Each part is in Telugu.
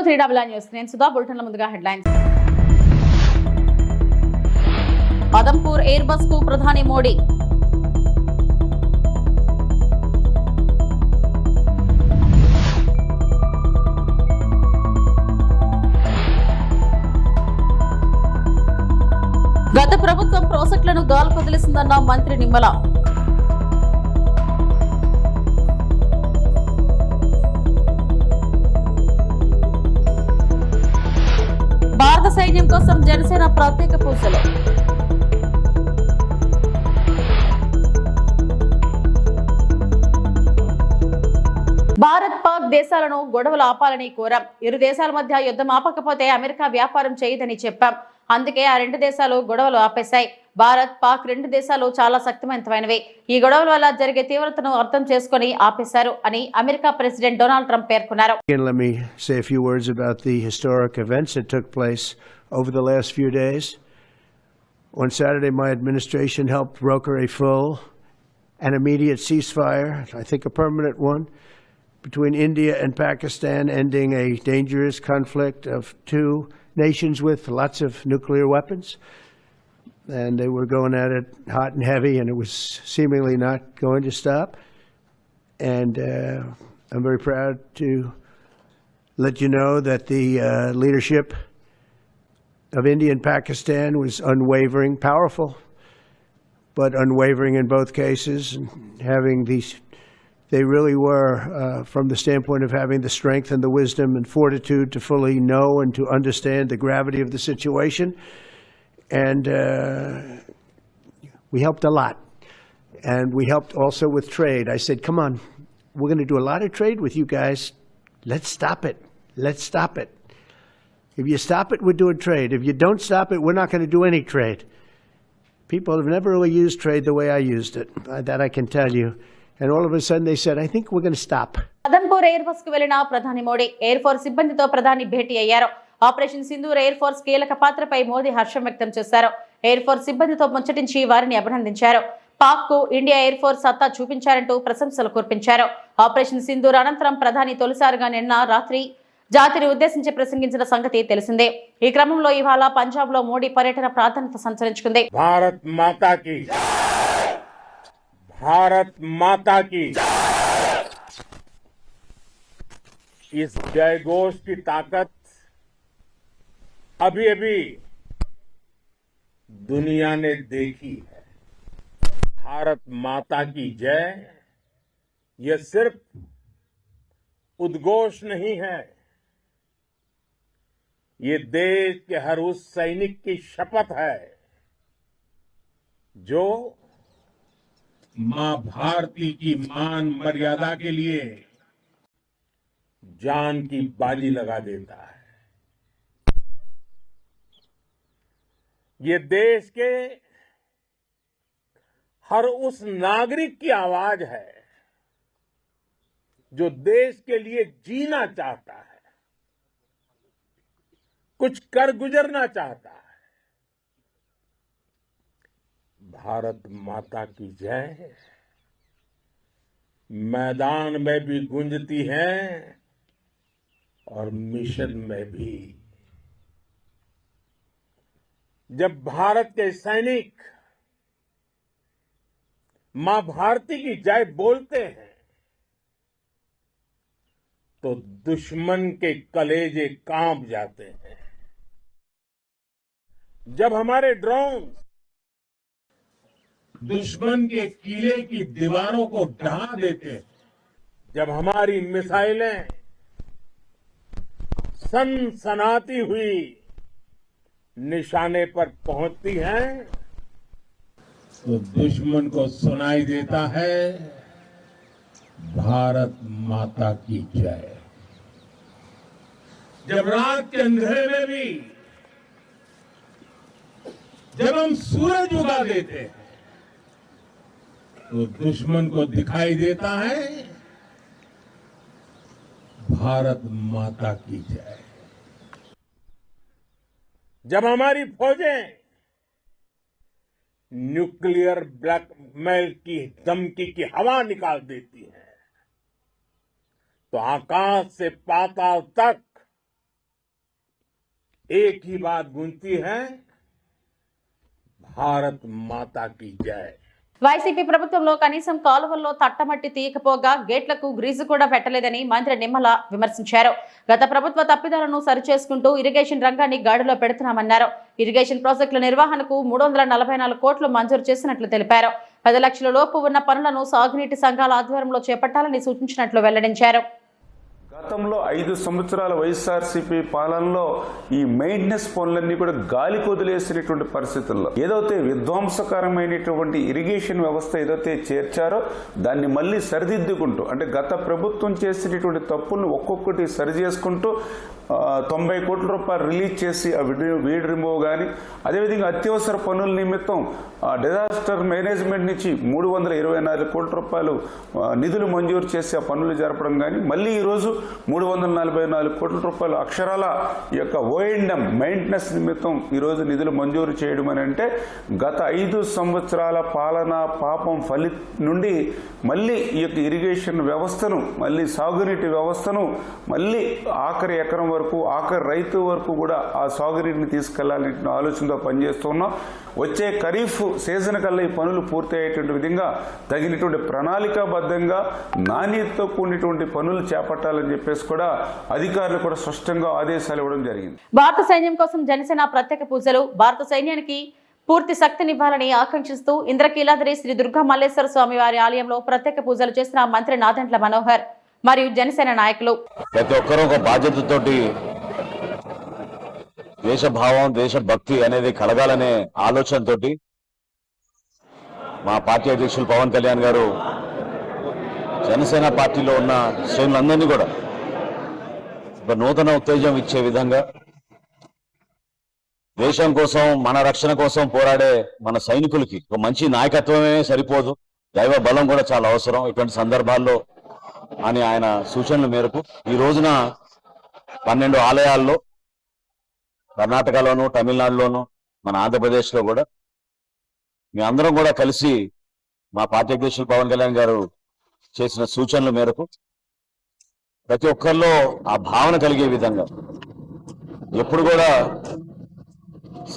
3 న్యూస్ నేను సుధా. బులెటిన్ల ముందుగా హెడ్లైన్స్. అదంపూర్ ఎయిర్ బస్ కు ప్రధాని మోడీ. గత ప్రభుత్వం ప్రాజెక్టులను గాలికి వదిలేసిందన్న మంత్రి నిమ్మల. భారత సైన్యం కోసం జనసేన ప్రత్యేక పూజలు. భారత్ పాక్ దేశాలను గొడవలు ఆపాలని కోరాం. ఇరు దేశాల మధ్య యుద్ధం ఆపకపోతే అమెరికా వ్యాపారం చేయదని చెప్పాం. అందుకే ఆ రెండు దేశాలు గొడవలు ఆపేశాయి. భారత్ పాక్ రెండు దేశాలు చాలా శక్తివంతమైనవి. ఈ గొడవల వల్ల జరిగే తీవ్రతను అర్థం చేసుకుని ఆపేశారు అని అమెరికా ప్రెసిడెంట్ డొనాల్డ్ ట్రంప్ పేర్కొన్నారు. Let me say a few words about the historic events that took place over the last few days. On Saturday, my administration helped broker a full and immediate ceasefire, I think a permanent one, between India and Pakistan, ending a dangerous conflict of two nations with lots of nuclear weapons. And they were going at it hot and heavy, and it was seemingly not going to stop. And I'm very proud to let you know that the leadership of India and Pakistan was unwavering, powerful, but unwavering in both cases, and having these. They really were, from the standpoint of having the strength and the wisdom and fortitude to fully know and to understand the gravity of the situation. And we helped a lot. And we helped also with trade. I said, come on, we're going to do a lot of trade with you guys. Let's stop it. Let's stop it. If you stop it, we're doing trade. If you don't stop it, we're not going to do any trade. People have never really used trade the way I used it. That I can tell you. And all of a sudden they said, I think we're going to stop. Adampur air bus కు వెళ్లిన ప్రధాని మోడీ ఎయిర్ ఫోర్స్ సిబ్బందితో ప్రధాని భేటీ అయ్యారు. ఆపరేషన్ సింధూర్ ఎయిర్ ఫోర్స్ కీలక పాత్రపై మోదీ హర్షం వ్యక్తం చేశారు. ఎయిర్ ఫోర్స్ సిబ్బందితో ముచ్చటించి వారిని అభినందించారు. పాక్ కు ఇండియా ఎయిర్ ఫోర్స్ సత్తా చూపించారంటూ ప్రశంసలు కురిపించారు. ఆపరేషన్ సింధూర్ అనంతరం ప్రధాని తొలిసారిగా నిన్న రాత్రి జాతిని ఉద్దేశించి ప్రసంగించిన సంగతి తెలిసిందే. ఈ క్రమంలో ఇవాళ పంజాబ్ లో మోడీ పర్యటన ప్రాధాన్యత సంతరించుకుంది. भारत माता की इस जयघोष की ताकत अभी अभी दुनिया ने देखी है. भारत माता की जय ये सिर्फ उद्घोष नहीं है, ये देश के हर उस सैनिक की शपथ है जो मां भारती की मान मर्यादा के लिए जान की बाजी लगा देता है. ये देश के हर उस नागरिक की आवाज है जो देश के लिए जीना चाहता है, कुछ कर गुजरना चाहता है. भारत माता की जय मैदान में भी गूंजती है और मिशन में भी. जब भारत के सैनिक मां भारती की जय बोलते हैं तो दुश्मन के कलेजे कांप जाते हैं. जब हमारे ड्रोन दुश्मन के किले की दीवारों को ढहा देते हैं, जब हमारी मिसाइलें सनसनाती हुई निशाने पर पहुंचती हैं तो दुश्मन को सुनाई देता है भारत माता की जय. जब रात के अंधेरे में भी जब हम सूरज उगा देते हैं तो दुश्मन को दिखाई देता है भारत माता की जय. जब हमारी फौजें न्यूक्लियर ब्लैकमेल की धमकी की हवा निकाल देती हैं तो आकाश से पाताल तक एक ही बात गूंजती है, भारत माता की जय। వైసీపీ ప్రభుత్వంలో కనీసం కాలువల్లో తట్టమట్టి తీయకపోగా గేట్లకు గ్రీజు కూడా పెట్టలేదని మంత్రి నిమ్మల విమర్శించారు. గత ప్రభుత్వ తప్పిదాలను సరిచేసుకుంటూ ఇరిగేషన్ రంగాన్ని గాడిలో పెడుతున్నామన్నారు. ఇరిగేషన్ ప్రాజెక్టుల నిర్వహణకు 344 కోట్లు మంజూరు చేసినట్లు తెలిపారు. 10 లక్షల లోపు ఉన్న పనులను సాగునీటి సంఘాల ఆధ్వర్యంలో చేపట్టాలని సూచించినట్లు వెల్లడించారు. గతంలో 5 సంవత్సరాల వైఎస్ఆర్సీపీ పాలనలో ఈ మెయింటెనెన్స్ పనులన్నీ కూడా గాలికి వదిలేసినటువంటి పరిస్థితుల్లో ఏదైతే విధ్వంసకరమైనటువంటి ఇరిగేషన్ వ్యవస్థ ఏదైతే చేర్చారో దాన్ని మళ్ళీ సరిదిద్దుకుంటూ, అంటే గత ప్రభుత్వం చేసినటువంటి తప్పులను ఒక్కొక్కటి సరి చేసుకుంటూ 90 కోట్ల రూపాయలు రిలీజ్ చేసి ఆ వీడ్ రిమూవ్ కానీ, అదేవిధంగా అత్యవసర పనుల నిమిత్తం డిజాస్టర్ మేనేజ్మెంట్ నుంచి 324 కోట్ల రూపాయలు నిధులు మంజూరు చేసి ఆ పనులు జరపడం కానీ, మళ్ళీ ఈరోజు 344 కోట్ల రూపాయలు అక్షరాల ఈ యొక్క ఓఎండ్ఎం మెయింటెనెన్స్ నిమిత్తం ఈరోజు నిధులు మంజూరు చేయడం అని అంటే గత 5 సంవత్సరాల పాలన పాపం నుండి మళ్ళీ ఈ యొక్క ఇరిగేషన్ వ్యవస్థను, మళ్ళీ సాగునీటి వ్యవస్థను మళ్ళీ ఆఖరి ఎకరం వరకు, ఆఖరి రైతు వరకు కూడా ఆ సాగునీటిని తీసుకెళ్లాలనే ఆలోచనతో పనిచేస్తున్నాం. వచ్చే ఖరీఫ్ సీజన్ కల్లా ఈ పనులు పూర్తి అయ్యేటువంటి విధంగా తగినటువంటి ప్రణాళికాబద్ధంగా నాణ్యతతో కూడినటువంటి పనులు చేపట్టాలని చెప్పేసి కూడా అధికారులు కూడా స్పష్టంగా ఆదేశాలు ఇవ్వడం జరిగింది. భారత సైన్యం కోసం జనసేన ప్రత్యేక పూజలు. భారత సైన్యానికి పూర్తి శక్తినివ్వాలని ఆకాంక్షిస్తూ ఇంద్రకీలాద్రి శ్రీ దుర్గా మల్లేశ్వర స్వామి వారి ఆలయంలో ప్రత్యేక పూజలు చేసిన మంత్రి నాదెండ్ల మనోహర్ మరియు జనసేన నాయకులు. ప్రతి ఒక్కరూ ఒక బాధ్యతతోటి దేశభావం, దేశభక్తి అనేది కలగాలనే ఆలోచనతోటి మా పార్టీ అధ్యక్షులు పవన్ కళ్యాణ్ గారు జనసేన పార్టీలో ఉన్న శ్రేణులందరినీ కూడా ఒక నూతన ఉత్తేజం ఇచ్చే విధంగా దేశం కోసం, మన రక్షణ కోసం పోరాడే మన సైనికులకి ఒక మంచి నాయకత్వమే సరిపోదు, దైవ బలం కూడా చాలా అవసరం ఇటువంటి సందర్భాల్లో అని ఆయన సూచనల మేరకు ఈ రోజున 12 ఆలయాల్లో కర్ణాటకలోను, తమిళనాడులోను, మన ఆంధ్రప్రదేశ్లో కూడా మీ అందరం కూడా కలిసి మా పార్టీ అధ్యక్షులు పవన్ కళ్యాణ్ గారు చేసిన సూచనల మేరకు ప్రతి ఒక్కరిలో ఆ భావన కలిగే విధంగా ఎప్పుడు కూడా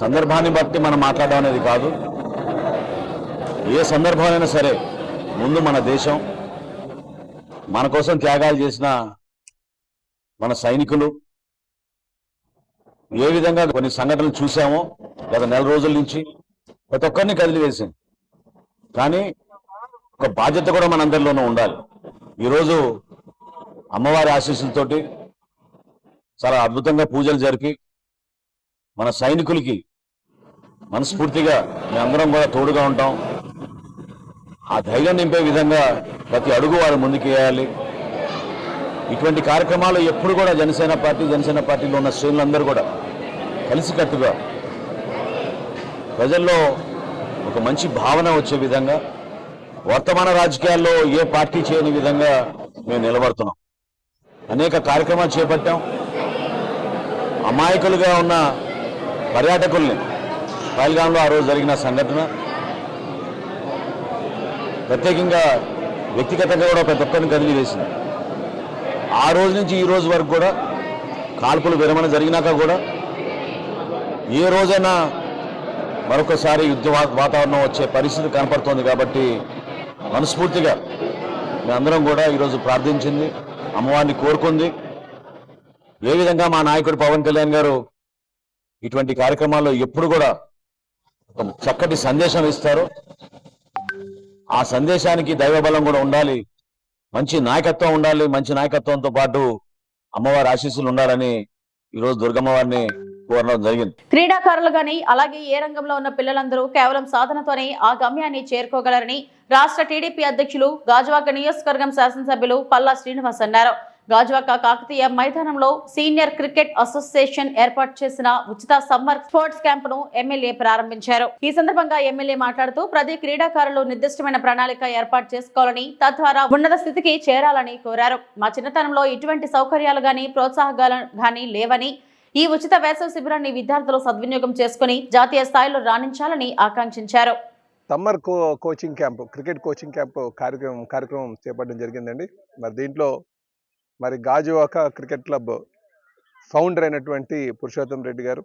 సందర్భాన్ని బట్టి మనం మాట్లాడడం అనేది కాదు, ఏ సందర్భమైనా సరే ముందు మన దేశం, మన కోసం త్యాగాలు చేసిన మన సైనికులు, ఏ విధంగా కొన్ని సంఘటనలు చూసామో గత నెల రోజుల నుంచి ప్రతి ఒక్కరిని కదిలివేసింది. కానీ ఒక బాధ్యత కూడా మనందరిలోనూ ఉండాలి. ఈరోజు అమ్మవారి ఆశీస్సులతోటి చాలా అద్భుతంగా పూజలు జరిపి మన సైనికులకి మనస్ఫూర్తిగా మేమందరం కూడా తోడుగా ఉంటాం. ఆ ధైర్యం నింపే విధంగా ప్రతి అడుగు వారు ముందుకు వేయాలి. ఇటువంటి కార్యక్రమాలు ఎప్పుడు కూడా జనసేన పార్టీలో ఉన్న శ్రేణులందరూ కూడా కలిసికట్టుగా ప్రజల్లో ఒక మంచి భావన వచ్చే విధంగా, వర్తమాన రాజకీయాల్లో ఏ పార్టీ చేయని విధంగా మేము నిలబడుతున్నాం. అనేక కార్యక్రమాలు చేపట్టాం. అమాయకులుగా ఉన్న పర్యాటకుల్ని పహల్గాంలో ఆ రోజు జరిగిన సంఘటన ప్రత్యేకంగా వ్యక్తిగతంగా కూడా ప్రతి ఒక్కరిని కదిలి వేసింది. ఆ రోజు నుంచి ఈ రోజు వరకు కూడా కాల్పులు విరమణ జరిగినాక కూడా ఏ రోజైనా మరొకసారి యుద్ధ వాతావరణం వచ్చే పరిస్థితి కనపడుతోంది. కాబట్టి మనస్ఫూర్తిగా మేమందరం కూడా ఈరోజు ప్రార్థించింది, అమ్మవారిని కోరుకుంది. ఏ విధంగా మా నాయకుడు పవన్ కళ్యాణ్ గారు ఇటువంటి కార్యక్రమాల్లో ఎప్పుడు కూడా ఒక చక్కటి సందేశం ఇస్తారు, ఆ సందేశానికి దైవబలం కూడా ఉండాలి, మంచి నాయకత్వం ఉండాలి. మంచి నాయకత్వంతో పాటు అమ్మవారి ఆశీస్సులు ఉండాలని ఈరోజు దుర్గమ్మవారిని కోరడం జరిగింది. క్రీడాకారులు గాని అలాగే ఏ రంగంలో ఉన్న పిల్లలందరూ కేవలం సాధనతోనే ఆ గమ్యాన్ని చేరుకోగలరని రాష్ట్ర టీడీపీ అధ్యక్షులు గాజువాక నియోజకవర్గం శాసనసభ్యులు పల్లా శ్రీనివాస్ అన్నారు. గాజువాక కాకతీయ మైదానంలో సీనియర్ క్రికెట్ అసోసియేషన్ ఏర్పాటు చేసిన ఉచిత సమ్మర్ స్పోర్ట్స్ క్యాంపును ఎమ్మెల్యే ప్రారంభించారు. ఈ సందర్భంగా ఎమ్మెల్యే మాట్లాడుతూ ప్రతి క్రీడాకారులు నిర్దిష్టమైన ప్రణాళిక ఏర్పాటు చేసుకోవాలని, తద్వారా ఉన్నత స్థితికి చేరాలని కోరారు. మా చిన్నతనంలో ఇటువంటి సౌకర్యాలు గాని ప్రోత్సాహకాలు గాని లేవని, ఈ ఉచిత వేసవి శిబిరాన్ని విద్యార్థులు సద్వినియోగం చేసుకుని జాతీయ స్థాయిలో రాణించాలని ఆకాంక్షించారు. Summer coaching camp, cricket coaching camp కార్యక్రమం చేపట్టడం జరిగిందండి. మరి దీంట్లో గాజువాక క్రికెట్ క్లబ్ ఫౌండర్ అయినటువంటి పురుషోత్తం రెడ్డి గారు,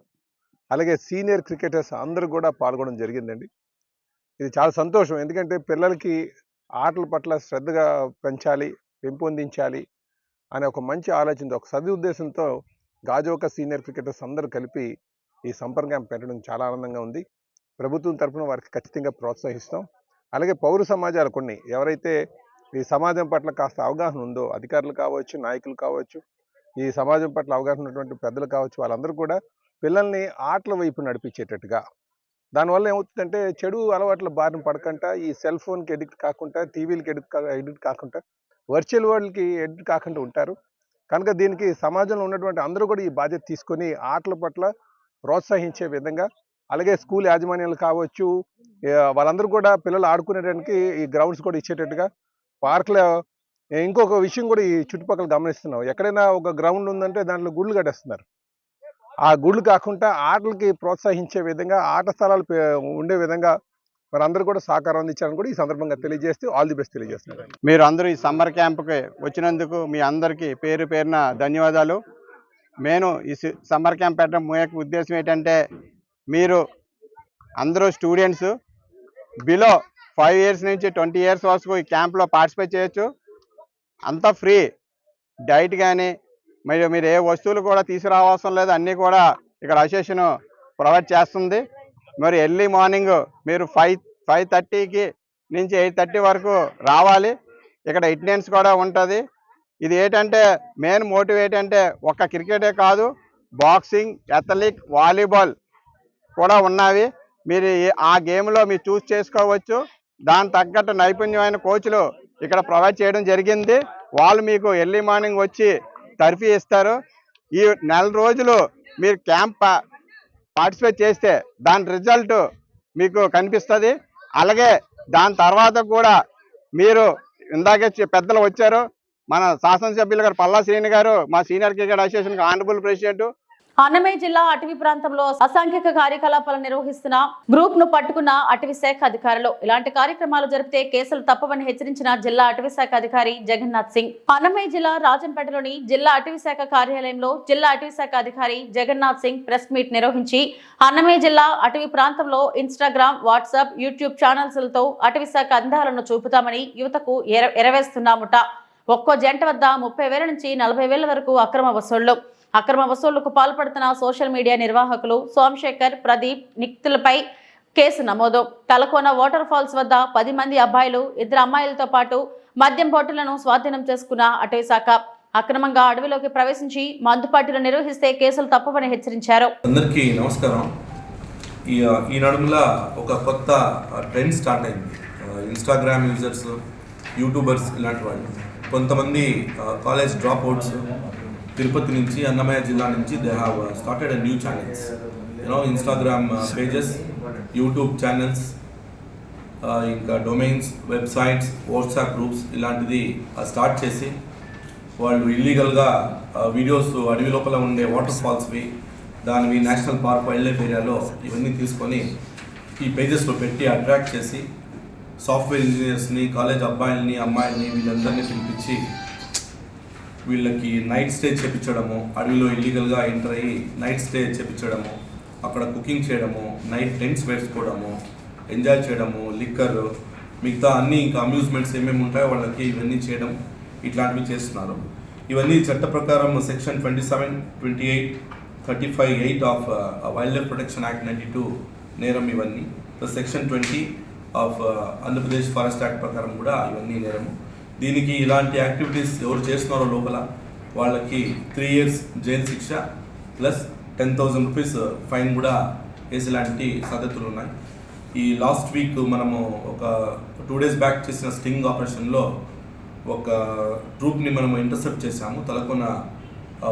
అలాగే సీనియర్ క్రికెటర్స్ అందరూ కూడా పాల్గొనడం జరిగిందండి. ఇది చాలా సంతోషం. ఎందుకంటే పిల్లలకి ఆటల పట్ల శ్రద్ధగా పెంపొందించాలి అనే ఒక మంచి ఆలోచనతో, ఒక సదుద్దేశంతో గాజువాక సీనియర్ క్రికెటర్స్ అందరూ కలిపి ఈ సమ్మర్ క్యాంప్ పెట్టడం చాలా ఆనందంగా ఉంది. ప్రభుత్వం తరఫున వారికి ఖచ్చితంగా ప్రోత్సహిస్తాం. అలాగే పౌర సమాజాలు కొన్ని ఎవరైతే ఈ సమాజం పట్ల కాస్త అవగాహన ఉందో, అధికారులు కావచ్చు, నాయకులు కావచ్చు, ఈ సమాజం పట్ల అవగాహన ఉన్నటువంటి పెద్దలు కావచ్చు, వాళ్ళందరూ కూడా పిల్లల్ని ఆటల వైపు నడిపించేటట్టుగా, దానివల్ల ఏమవుతుందంటే చెడు అలవాట్ల బారిన పడకుండా, ఈ సెల్ ఫోన్కి ఎడిక్ట్ కాకుండా, టీవీలకి ఎడిక్ట్ కాకుండా, వర్చువల్ వరల్డ్కి ఎడిక్ట్ కాకుండా ఉంటారు. కనుక దీనికి సమాజంలో ఉన్నటువంటి అందరూ కూడా ఈ బాధ్యత తీసుకొని ఆటల పట్ల ప్రోత్సహించే విధంగా, అలాగే స్కూల్ యాజమాన్యాలు కావచ్చు, వాళ్ళందరూ కూడా పిల్లలు ఆడుకునేటానికి ఈ గ్రౌండ్స్ కూడా ఇచ్చేటట్టుగా, పార్క్లో ఇంకొక విషయం కూడా ఈ చుట్టుపక్కల గమనిస్తున్నాం. ఎక్కడైనా ఒక గ్రౌండ్ ఉందంటే దాంట్లో గుళ్ళు కట్టేస్తున్నారు. ఆ గుళ్ళు కాకుండా ఆటలకి ప్రోత్సహించే విధంగా, ఆట స్థలాలు ఉండే విధంగా మనందరూ కూడా సహకారం అందించాలని కూడా ఈ సందర్భంగా తెలియజేస్తూ ఆల్ ది బెస్ట్ తెలియజేస్తున్నారు. మీరు అందరూ ఈ సమ్మర్ క్యాంప్కి వచ్చినందుకు మీ అందరికీ పేరు పేరున ధన్యవాదాలు. నేను ఈ సమ్మర్ క్యాంప్ పెట్టడం ముఖ్య ఉద్దేశం ఏంటంటే, మీరు అందరూ స్టూడెంట్స్ బిలో 5 years నుంచి 20 years వరకు ఈ క్యాంప్లో పార్టిసిపేట్ చేయొచ్చు. అంతా ఫ్రీ. డైట్ కానీ మీరు ఏ వస్తువులు కూడా తీసుకురావాల్సిన లేదు, అన్నీ కూడా ఇక్కడ అసోసియేషన్ ప్రొవైడ్ చేస్తుంది. మరి ఎర్లీ మార్నింగ్ మీరు 5:30 నుంచి 8:30 వరకు రావాలి. ఇక్కడ అటెండెన్స్ కూడా ఉంటుంది. ఇది ఏంటంటే మెయిన్ మోటివ్ ఏంటంటే, ఒక్క క్రికెటే కాదు, బాక్సింగ్, అథ్లెటిక్, వాలీబాల్ కూడా ఉన్నవి. మీరు ఆ గేమ్లో మీరు చూస్ చేసుకోవచ్చు. దాని తగ్గట్టు నైపుణ్యమైన కోచ్లు ఇక్కడ ప్రొవైడ్ చేయడం జరిగింది. వాళ్ళు మీకు ఎర్లీ మార్నింగ్ వచ్చి టర్ఫీ ఇస్తారు. ఈ నెల రోజులు మీరు క్యాంప్ పార్టిసిపేట్ చేస్తే దాని రిజల్ట్ మీకు కనిపిస్తుంది. అలాగే దాని తర్వాత కూడా మీరు ఇందాకే పెద్దలు వచ్చారు, మన శాసనసభ్యులు గారు పల్లా శ్రీని గారు, మా senior cricket association honourable president. Annamayya జిల్లా అటవీ ప్రాంతంలో అసాంఘిక కార్యకలాపాలు నిర్వహిస్తున్న గ్రూప్ ను పట్టుకున్న అటవీ శాఖ అధికారులు. ఇలాంటి కార్యక్రమాలు జరిపితే కేసులు తప్పవని హెచ్చరించిన జిల్లా అటవీ శాఖ అధికారి జగన్నాథ్ సింగ్. అన్నమయ్య జిల్లా రాజంపేటలోని జిల్లా అటవీ శాఖ కార్యాలయంలో జిల్లా అటవీ శాఖ అధికారి జగన్నాథ్ సింగ్ ప్రెస్ మీట్ నిర్వహించి అన్నమయ్య జిల్లా అటవీ ప్రాంతంలో ఇన్స్టాగ్రామ్, వాట్సాప్, యూట్యూబ్ ఛానల్స్లతో అటవీ శాఖ అందాలను చూపుతామని యువతకు ఎరవేస్తున్నాముట. ఒక్కో జంట వద్ద 30,000 నుంచి 40,000 వరకు అక్రమ వసూళ్లకు పాల్పడుతున్న సోషల్ మీడియా నిర్వాహకులు సోమశేఖర్, ప్రదీప్, నిక్తులపై కేసు నమోదు. తలకోన వాటర్ ఫాల్స్ వద్ద 10 మంది అబ్బాయిలు, 2 అమ్మాయిలతో పాటు మద్యం బాటిళ్లను స్వాధీనం చేసుకున్న అటవీ శాఖ. అక్రమంగా అడవిలోకి ప్రవేశించి మందుపాటిలు నిర్వహిస్తే కేసులు తప్పవని హెచ్చరించారు. అందరికీ నమస్కారం. ఈ నడుముల ఒక కొత్త ట్రెండ్ స్టార్ట్ అయింది. ఇన్స్టాగ్రామ్ యూజర్స్, యూట్యూబర్స్ ఇలాంటి వాళ్ళు, కొంతమంది కాలేజ్ డ్రాప్ అవుట్స్ తిరుపతి నుంచి, అన్నమయ్య జిల్లా నుంచి, they have started new channels, Instagram pages, YouTube channels, ఇంకా డొమైన్స్, వెబ్సైట్స్, వాట్సాప్ గ్రూప్స్ ఇలాంటిది స్టార్ట్ చేసి వాళ్ళు ఇల్లీగల్గా వీడియోస్ అడవి లోపల ఉండే వాటర్ ఫాల్స్వి, దానివి నేషనల్ పార్క్, వైల్డ్ లైఫ్ ఏరియాలో ఇవన్నీ తీసుకొని ఈ పేజెస్లో పెట్టి అట్రాక్ట్ చేసి సాఫ్ట్వేర్ ఇంజనీర్స్ని, కాలేజ్ అబ్బాయిల్ని, అమ్మాయిల్ని వీళ్ళందరినీ పిలిపించి వీళ్ళకి నైట్ స్టే చేయించడము, అడవిలో ఇల్లీగల్గా ఎంటర్ అయ్యి నైట్ స్టే చేయించడము, అక్కడ కుకింగ్ చేయడము, నైట్ టెంట్స్ వేసుకోవడము, ఎంజాయ్ చేయడము, లిక్కర్, మిగతా అన్నీ ఇంకా అమ్యూజ్మెంట్స్ ఏమేమి ఉంటాయో వాళ్ళకి ఇవన్నీ చేయడం, ఇట్లాంటివి చేస్తున్నారు. ఇవన్నీ చట్ట ప్రకారం section 27, 28, 35, 8 of wild life protection act 92 నేరం ఇవన్నీ. Section 20 of Andhra Pradesh forest act ప్రకారం కూడా ఇవన్నీ నేరము. దీనికి ఇలాంటి యాక్టివిటీస్ ఎవరు చేస్తున్నారో లోపల వాళ్ళకి 3 years జైలు శిక్ష ప్లస్ 10,000 rupees ఫైన్ కూడా వేసేలాంటి సాధ్యతలు ఉన్నాయి. ఈ లాస్ట్ వీక్ మనము ఒక 2 days బ్యాక్ చేసిన స్టింగ్ ఆపరేషన్లో ఒక ట్రూప్ని మనము ఇంటర్సెప్ట్ చేశాము తలకొన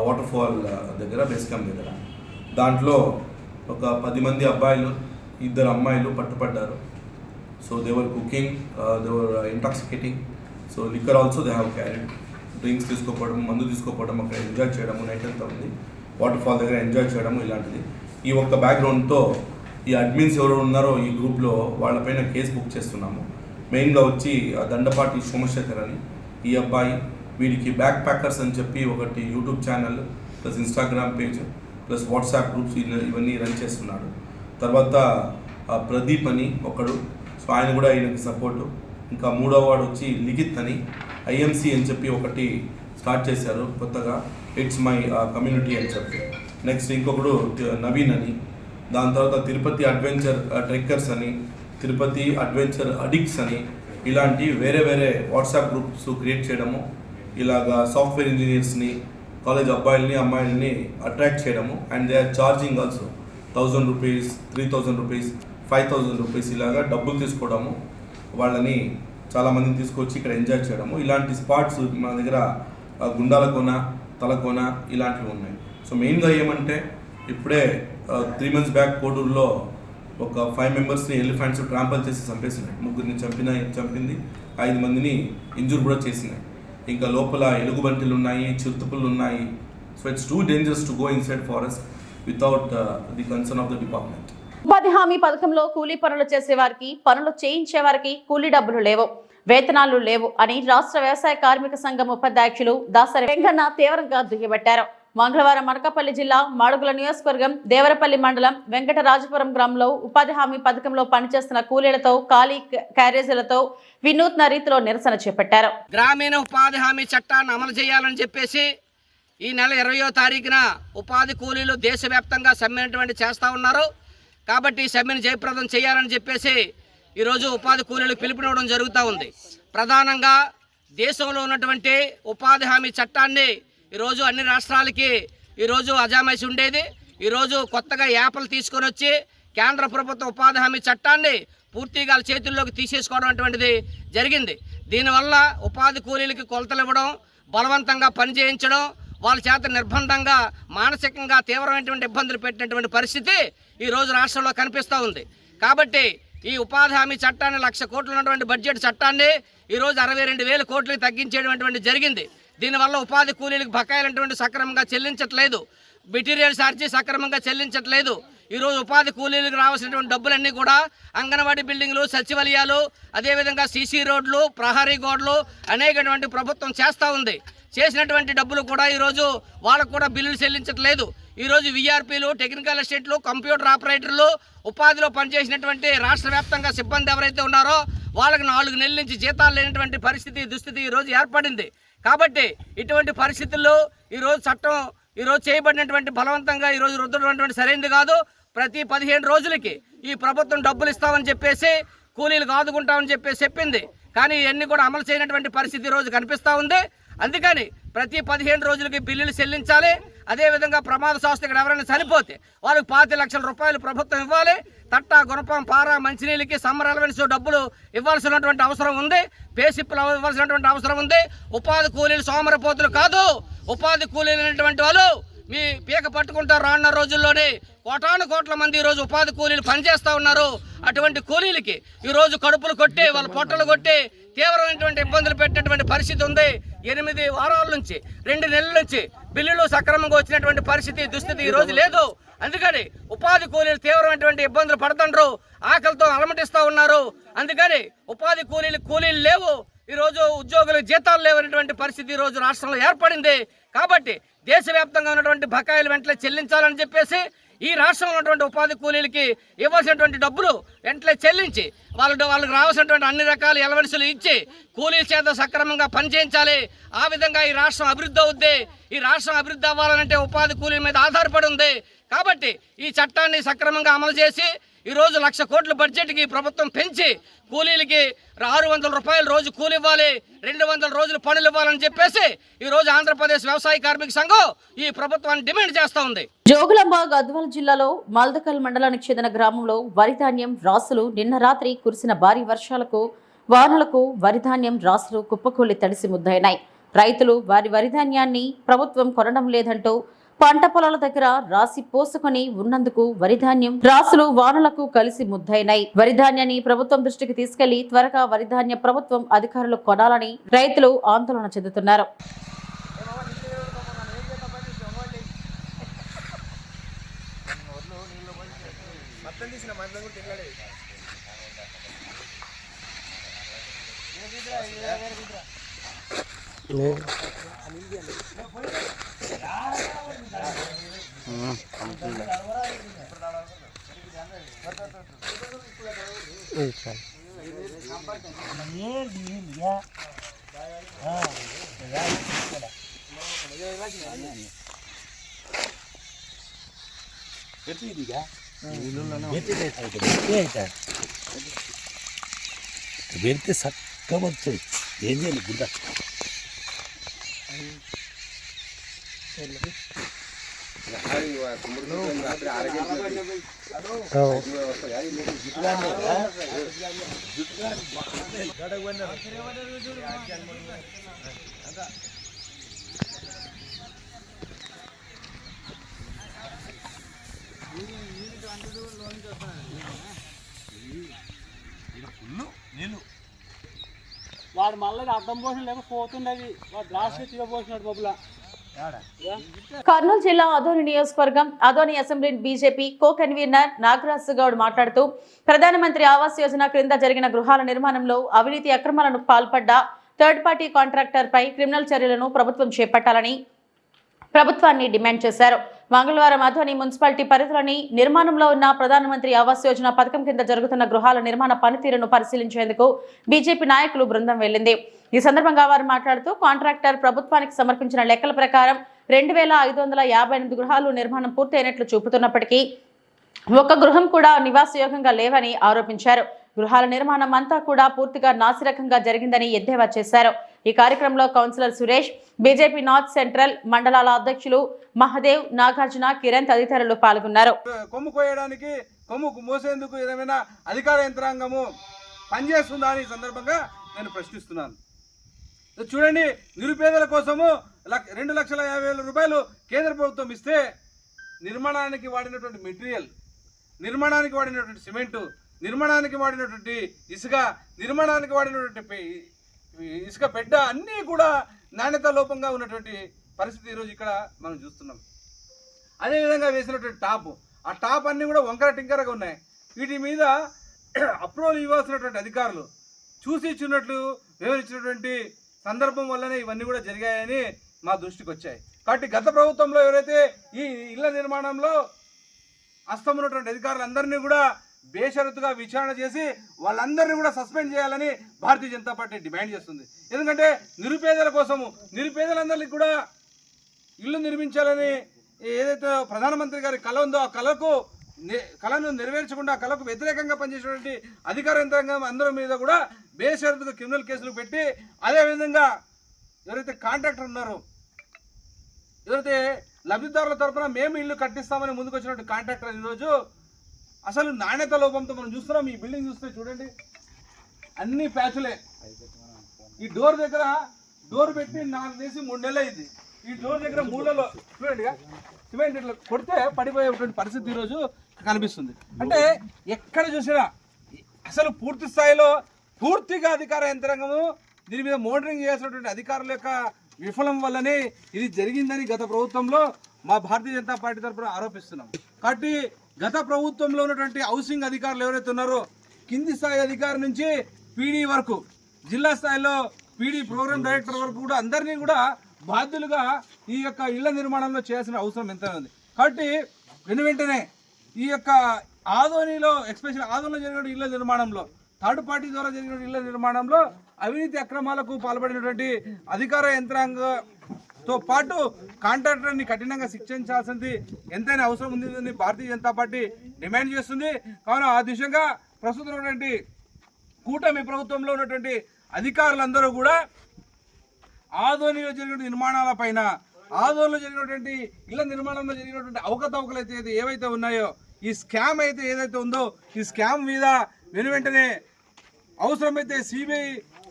వాటర్ ఫాల్ దగ్గర, బేస్ క్యాంప్ దగ్గర. దాంట్లో ఒక 10 మంది అబ్బాయిలు, 2 అమ్మాయిలు పట్టుపడ్డారు. So they were cooking, they were intoxicating. So liquor also they have carried. Drinks తీసుకోపోవడం, మందు తీసుకోపోవడం, అక్కడ ఎంజాయ్ చేయడము, నైట్ అంతా ఉంది వాటర్ ఫాల్ దగ్గర ఎంజాయ్ చేయడము ఇలాంటిది. ఈ ఒక్క బ్యాక్గ్రౌండ్తో ఈ అడ్మిన్స్ ఎవరు ఉన్నారో ఈ గ్రూప్లో వాళ్ళపైన కేసు బుక్ చేస్తున్నాము. మెయిన్గా వచ్చి దండపాటి సోమశేఖర్ అని ఈ అబ్బాయి, వీడికి బ్యాక్ ప్యాకర్స్ అని చెప్పి ఒకటి YouTube channel, plus Instagram page plus WhatsApp groups ఇవన్నీ రన్ చేస్తున్నాడు. తర్వాత ప్రదీప్ అని ఒకడు, సో ఆయన కూడా ఈయనకి సపోర్టు. ఇంకా మూడో వాడు వచ్చి లిఖిత్ అని ఐఎంసీ అని చెప్పి ఒకటి స్టార్ట్ చేశారు కొత్తగా, ఇట్స్ మై కమ్యూనిటీ అని చెప్పి. నెక్స్ట్ ఇంకొకడు నవీన్ అని, దాని తర్వాత తిరుపతి అడ్వెంచర్ ట్రెక్కర్స్ అని, తిరుపతి అడ్వెంచర్ అడిక్ట్స్ అని, ఇలాంటి వేరే వేరే వాట్సాప్ గ్రూప్స్ క్రియేట్ చేయడము, ఇలాగా సాఫ్ట్వేర్ ఇంజనీర్స్ని, కాలేజ్ అబ్బాయిల్ని అమ్మాయిల్ని అట్రాక్ట్ చేయడము. And they are charging also 1000 rupees, 3000 rupees, 5000 rupees ఇలాగా డబ్బులు తీసుకోవడము, వాళ్ళని చాలామందిని తీసుకొచ్చి ఇక్కడ ఎంజాయ్ చేయడము. ఇలాంటి స్పాట్స్ మన దగ్గర గుండాలకోన, తలకోన ఇలాంటివి ఉన్నాయి. సో మెయిన్గా ఏమంటే ఇప్పుడే 3 months బ్యాక్ కోడూరులో ఒక 5 మెంబర్స్ని ఎలిఫెంట్స్ ట్రాంపల్ చేసి చంపేసినాయి. 3 చంపింది, 5 మందిని ఇంజూర్ కూడా చేసినాయి. ఇంకా లోపల ఎలుగుబంటిలు ఉన్నాయి, చిరుతపులు ఉన్నాయి. So it's too dangerous to go inside forest without the concern of the department. ఉపాధి హామీ పథకంలో కూలీ పనులు చేసేవారికి, పనులు చేయించే వారికి కూలీ డబ్బులు లేవు, వేతనాలు లేవు అని రాష్ట్ర వ్యవసాయ కార్మిక సంఘం ఉపాధ్యక్షులు దాసరి వెంకన్న తీవ్రంగా దుయ్యబట్టారు. మంగళవారం అనకాపల్లి జిల్లా మాడుగుల నియోజకవర్గం దేవరపల్లి మండలం వెంకటరాజపురం గ్రామంలో ఉపాధి హామీ పథకంలో పనిచేస్తున్న కూలీలతో ఖాళీ క్యారేజీలతో వినూత్న రీతిలో నిరసన చేపట్టారు. గ్రామీణ ఉపాధి హామీ చట్టాన్ని అమలు చేయాలని చెప్పేసి ఈ నెల 20వ తారీఖున ఉపాధి కూలీలు దేశవ్యాప్తంగా సమ్మె చేస్తూ ఉన్నారు. కాబట్టి ఈ సమ్మెను జయప్రదం చేయాలని చెప్పేసి ఈరోజు ఉపాధి కూలీలకు పిలుపునివ్వడం జరుగుతూ ఉంది. ప్రధానంగా దేశంలో ఉన్నటువంటి ఉపాధి హామీ చట్టాన్ని ఈరోజు అన్ని రాష్ట్రాలకి ఈరోజు అజామైసి ఉండేది. ఈరోజు కొత్తగా యాప్లు తీసుకొని వచ్చి కేంద్ర ప్రభుత్వ ఉపాధి హామీ చట్టాన్ని పూర్తిగా చేతుల్లోకి తీసేసుకోవడం అటువంటిది జరిగింది. దీనివల్ల ఉపాధి కూలీలకి కొలతలు ఇవ్వడం, బలవంతంగా పని చేయించడం, వాళ్ళ చేత నిర్బంధంగా మానసికంగా తీవ్రమైనటువంటి ఇబ్బందులు పెట్టినటువంటి పరిస్థితి ఈరోజు రాష్ట్రంలో కనిపిస్తూ ఉంది. కాబట్టి ఈ ఉపాధి హామీ చట్టాన్ని 1,00,000 కోట్లు ఉన్నటువంటి బడ్జెట్ చట్టాన్ని ఈరోజు 62,000 కోట్లకి తగ్గించేటువంటి జరిగింది. దీనివల్ల ఉపాధి కూలీలకు బకాయిలటువంటి సక్రమంగా చెల్లించట్లేదు, మెటీరియల్ ఛార్జీ సక్రమంగా చెల్లించట్లేదు. ఈరోజు ఉపాధి కూలీలకు రావాల్సినటువంటి డబ్బులన్నీ కూడా అంగన్వాడీ బిల్డింగ్లు, సచివాలయాలు, అదేవిధంగా సీసీ రోడ్లు, ప్రహరీ గోడలు అనేకటువంటి ప్రభుత్వం చేస్తూ ఉంది. చేసినటువంటి డబ్బులు కూడా ఈరోజు వాళ్ళకు కూడా బిల్లులు చెల్లించట్లేదు. ఈరోజు వీఆర్పీలు, టెక్నికల్ అసిస్టెంట్లు, కంప్యూటర్ ఆపరేటర్లు, ఉపాధిలో పనిచేసినటువంటి రాష్ట్ర వ్యాప్తంగా సిబ్బంది ఎవరైతే ఉన్నారో వాళ్ళకి 4 నెలల నుంచి జీతాలు లేనటువంటి దుస్థితి ఈరోజు ఏర్పడింది. కాబట్టి ఇటువంటి పరిస్థితుల్లో ఈరోజు చట్టం ఈరోజు చేయబడినటువంటి బలవంతంగా ఈరోజు రుద్దడం సరైనది కాదు. ప్రతి 15 రోజులకి ఈ ప్రభుత్వం డబ్బులు ఇస్తామని చెప్పేసి కూలీలకు ఆదుకుంటామని చెప్పేసి చెప్పింది. కానీ ఇవన్నీ కూడా అమలు చేయనటువంటి పరిస్థితి ఈరోజు కనిపిస్తూ ఉంది. అందుకని ప్రతి 15 రోజులకి బిల్లులు చెల్లించాలి. అదేవిధంగా ప్రమాద శాస్త్ర ఇక్కడ ఎవరైనా చనిపోతే వాళ్ళకి 5 లక్షల రూపాయలు ప్రభుత్వం ఇవ్వాలి. తట్ట, గుణపం, పార, మంచినీళ్ళకి సమ్మర్ అలవెన్స్ డబ్బులు ఇవ్వాల్సినటువంటి అవసరం ఉంది. పేసిప్పులు ఇవ్వాల్సినటువంటి అవసరం ఉంది. ఉపాధి కూలీలు సోమరపోతులు కాదు. ఉపాధి కూలీలు అనేటువంటి వాళ్ళు మీ పీక పట్టుకుంటారు. రానున్న రోజుల్లోనే కోట్ల మంది ఈరోజు ఉపాధి కూలీలు పనిచేస్తూ ఉన్నారు. అటువంటి కూలీలకి ఈరోజు కడుపులు కొట్టి, వాళ్ళ పొట్టలు కొట్టి తీవ్రమైనటువంటి ఇబ్బందులు పెట్టినటువంటి పరిస్థితి ఉంది. 8 వారాల నుంచి, 2 నెలల నుంచి బిల్లులు సక్రమంగా వచ్చినటువంటి దుస్థితి ఈరోజు లేదు. అందుకని ఉపాధి కూలీలు తీవ్రమైనటువంటి ఇబ్బందులు పడుతుండ్రు, ఆకలితో అలమటిస్తూ ఉన్నారు. అందుకని ఉపాధి కూలీలు లేవు. ఈరోజు ఉద్యోగులకు జీతాలు లేవనేటువంటి పరిస్థితి ఈరోజు రాష్ట్రంలో ఏర్పడింది. కాబట్టి దేశవ్యాప్తంగా ఉన్నటువంటి బకాయిలు వెంటనే చెల్లించాలని చెప్పేసి ఈ రాష్ట్రంలో ఉన్నటువంటి ఉపాధి కూలీలకి ఇవ్వాల్సినటువంటి డబ్బులు వెంటనే చెల్లించి వాళ్ళకి రావాల్సినటువంటి అన్ని రకాల ఎలవెన్సులు ఇచ్చి కూలీల చేత సక్రమంగా పనిచేయించాలి. ఆ విధంగా ఈ రాష్ట్రం అభివృద్ధి అవుద్ది. ఈ రాష్ట్రం అభివృద్ధి అవ్వాలంటే ఉపాధి కూలీల మీద ఆధారపడి ఉంది. కాబట్టి ఈ చట్టాన్ని సక్రమంగా అమలు చేసి ఈరోజు 1,00,000 కోట్ల బడ్జెట్కి ప్రభుత్వం పెంచి కూలీలకి 600 రూపాయలు రోజు కూలి ఇవ్వాలి, 200 రోజులు పనులు ఇవ్వాలని చెప్పేసి ఈరోజు ఆంధ్రప్రదేశ్ వ్యవసాయ కార్మిక సంఘం ఈ ప్రభుత్వాన్ని డిమాండ్ చేస్తూ ఉంది. జోగులాంబ గద్వాల జిల్లాలో మల్దకల్ మండలానికి చెందిన గ్రామంలో వరిధాన్యం రాసులు నిన్న రాత్రి కురిసిన భారీ వానలకు వరిధాన్యం రాసులు కుప్పకూలి తడిసి ముద్దయినాయి. రైతులు వారి వరిధాన్యాన్ని ప్రభుత్వం కొనడం లేదంటూ పంట పొలాల దగ్గర రాసి పోసుకొని ఉన్నందుకు వరిధాన్యం రాసులు వానలకు కలిసి ముద్దయినాయి. వరిధాన్యాన్ని ప్రభుత్వం దృష్టికి తీసుకెళ్లి త్వరగా వరిధాన్య ప్రభుత్వం అధికారులు కొనాలని రైతులు ఆందోళన చెందుతున్నారు. వెళ్తే చక్కగా వచ్చాయి ఏం చేయాలి గుడ్డ వాడు మళ్ళీ అర్థం పోసిన లేకపోతుండేది వాడు రాష్ట్ర తీరపోసినాడు బొబ్బుల. కర్నూలు జిల్లా అదోని నియోజకవర్గం Adoni assembly BJP co convener Nagaraj Goud మాట్లాడుతూ ప్రధానమంత్రి ఆవాస్ యోజన క్రింద జరిగిన గృహాల నిర్మాణంలో అవినీతి అక్రమాలకు పాల్పడ్డ థర్డ్ పార్టీ కాంట్రాక్టర్ పై క్రిమినల్ చర్యలను ప్రభుత్వం చేపట్టాలని ప్రభుత్వాన్ని డిమాండ్ చేశారు. మంగళవారం అదోని మున్సిపాలిటీ పరిధిలోని నిర్మాణంలో ఉన్న ప్రధానమంత్రి ఆవాస్ యోజన పథకం కింద జరుగుతున్న గృహాల నిర్మాణ పనితీరును పరిశీలించేందుకు బీజేపీ నాయకులు బృందం వెళ్లింది. ఈ సందర్భంగా వారు మాట్లాడుతూ కాంట్రాక్టర్ ప్రభుత్వానికి సమర్పించిన లెక్కల ప్రకారం 2558 గృహాలు నిర్మాణం పూర్తయినట్లు చూపుతున్నప్పటికీ ఒక్క గృహం కూడా నివాసయోగ్యంగా లేవని ఆరోపించారు. గృహాల నిర్మాణం అంతా కూడా పూర్తిగా నాసిరకంగా జరిగిందని ఎద్దేవా చేశారు. ఈ కార్యక్రమంలో councillor Suresh, BJP north central మండలాల అధ్యక్షులు మహదేవ్, నాగార్జున, కిరణ్ తదితరులు పాల్గొన్నారు. కొమ్ము కోయడానికి కొమ్ము మోసేందుకు ఏదైనా అధికార యంత్రాంగము పనిచేస్తుందా అని సందర్భంగా నేను ప్రశ్నిస్తున్నాను. చూడండి, నిరుపేదల కోసము 2,50,000 రూపాయలు కేంద్ర ప్రభుత్వం ఇస్తే నిర్మాణానికి వాడినటువంటి మెటీరియల్, నిర్మాణానికి వాడినటువంటి సిమెంటు, నిర్మాణానికి వాడినటువంటి ఇసుక, నిర్మాణానికి వాడినటువంటి ఇసుక బెడ్డ అన్నీ కూడా నాణ్యత లోపంగా ఉన్నటువంటి పరిస్థితి ఈరోజు ఇక్కడ మనం చూస్తున్నాం. అదేవిధంగా వేసినటువంటి టాప్, ఆ టాప్ అన్నీ కూడా వంకర టింకరగా ఉన్నాయి. వీటి మీద అప్రూవల్ ఇవ్వాల్సినటువంటి అధికారులు చూసి ఇచ్చినట్లు వివరించినటువంటి సందర్భం వల్లనే ఇవన్నీ కూడా జరిగాయని మా దృష్టికి వచ్చాయి. కాబట్టి గత ప్రభుత్వంలో ఎవరైతే ఈ ఇళ్ల నిర్మాణంలో హస్తమున్నటువంటి అధికారులందరినీ కూడా బేషరతుగా విచారణ చేసి వాళ్ళందరినీ కూడా సస్పెండ్ చేయాలని భారతీయ జనతా పార్టీ డిమాండ్ చేస్తుంది. ఎందుకంటే నిరుపేదల కోసము, నిరుపేదలందరికీ కూడా ఇల్లు నిర్మించాలని ఏదైతే ప్రధానమంత్రి గారి కళ ఉందో ఆ కళను నెరవేర్చకుండా కళకు వ్యతిరేకంగా పనిచేసినటువంటి అధికార యంత్రాంగం అందరి మీద కూడా బేషరతుగా క్రిమినల్ కేసులు పెట్టి, అదేవిధంగా ఎవరైతే కాంట్రాక్టర్ ఉన్నారో, ఎవరైతే లబ్ధిదారుల తరఫున మేము ఇల్లు కట్టిస్తామని ముందుకు వచ్చినటువంటి కాంట్రాక్టర్ ఈరోజు అసలు నాణ్యత లోపంతో మనం చూస్తున్నాం. ఈ బిల్డింగ్ చూస్తే చూడండి, అన్ని ప్యాచులే. ఈ డోర్ దగ్గర డోర్ పెట్టి 4 నుంచి 3 నెలలు అయింది. ఈ డోర్ దగ్గర మూలలో చూడండి సిమెంట్ ఇట్లా కొడితే పడిపోయేటువంటి పరిస్థితి ఈరోజు కనిపిస్తుంది. అంటే ఎక్కడ చూసినా అసలు పూర్తి స్థాయిలో పూర్తిగా అధికార యంత్రాంగము దీని మీద మోనిటరింగ్ చేసినటువంటి అధికారుల యొక్క విఫలం వల్లనే ఇది జరిగిందని గత ప్రభుత్వంలో మా భారతీయ జనతా పార్టీ తరఫున ఆరోపిస్తున్నాం. కాబట్టి గత ప్రభుత్వంలో ఉన్నటువంటి హౌసింగ్ అధికారులు ఎవరైతే ఉన్నారో, కింది స్థాయి అధికారి నుంచి పీడీ వరకు, జిల్లా స్థాయిలో పీడీ ప్రోగ్రామ్ డైరెక్టర్ వరకు కూడా అందరినీ కూడా బాధ్యులుగా ఈ యొక్క ఇళ్ల నిర్మాణంలో చేయాల్సిన అవసరం ఎంత ఉంది. కాబట్టి వెంటనే ఈ యొక్క ఆదోనిలో, ఎస్పెషల్ ఆదోనిలో జరిగిన ఇళ్ల నిర్మాణంలో, థర్డ్ పార్టీ ద్వారా జరిగిన ఇళ్ల నిర్మాణంలో అవినీతి అక్రమాలకు పాల్పడినటువంటి అధికార యంత్రాంగంతో పాటు కాంట్రాక్టర్ని కఠినంగా శిక్షించాల్సింది ఎంతైనా అవసరం ఉందని భారతీయ జనతా పార్టీ డిమాండ్ చేస్తుంది. కావున ఆ దిశగా ప్రస్తుతం ఉన్నటువంటి కూటమి ప్రభుత్వంలో ఉన్నటువంటి అధికారులందరూ కూడా ఆదోనిలో జరిగిన నిర్మాణాల పైన, ఆదోనిలో జరిగినటువంటి ఇళ్ల నిర్మాణంలో జరిగినటువంటి అవకతవకలు అయితే ఏవైతే ఉన్నాయో, ఈ స్కామ్ అయితే ఏదైతే ఉందో, ఈ స్కామ్ మీద వెంటనే అవసరమైతే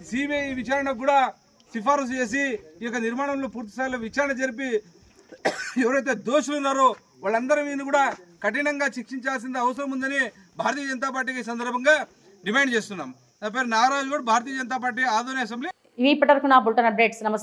సిబిఐ విచారణకు కూడా సిఫారసు చేసి ఈ యొక్క నిర్మాణంలో పూర్తి స్థాయిలో విచారణ జరిపి ఎవరైతే దోషులు ఉన్నారో వాళ్ళందరి మీద కూడా కఠినంగా శిక్షించాల్సిన అవసరం ఉందని భారతీయ జనతా పార్టీకి సందర్భంగా డిమాండ్ చేస్తున్నాం. నా పేరు నాగరాజు గౌడ్, భారతీయ జనతా పార్టీ ఆదోని అసెంబ్లీ. ఇప్పటివరకు నా బులెటిన్ అప్డేట్స్. నమస్తే.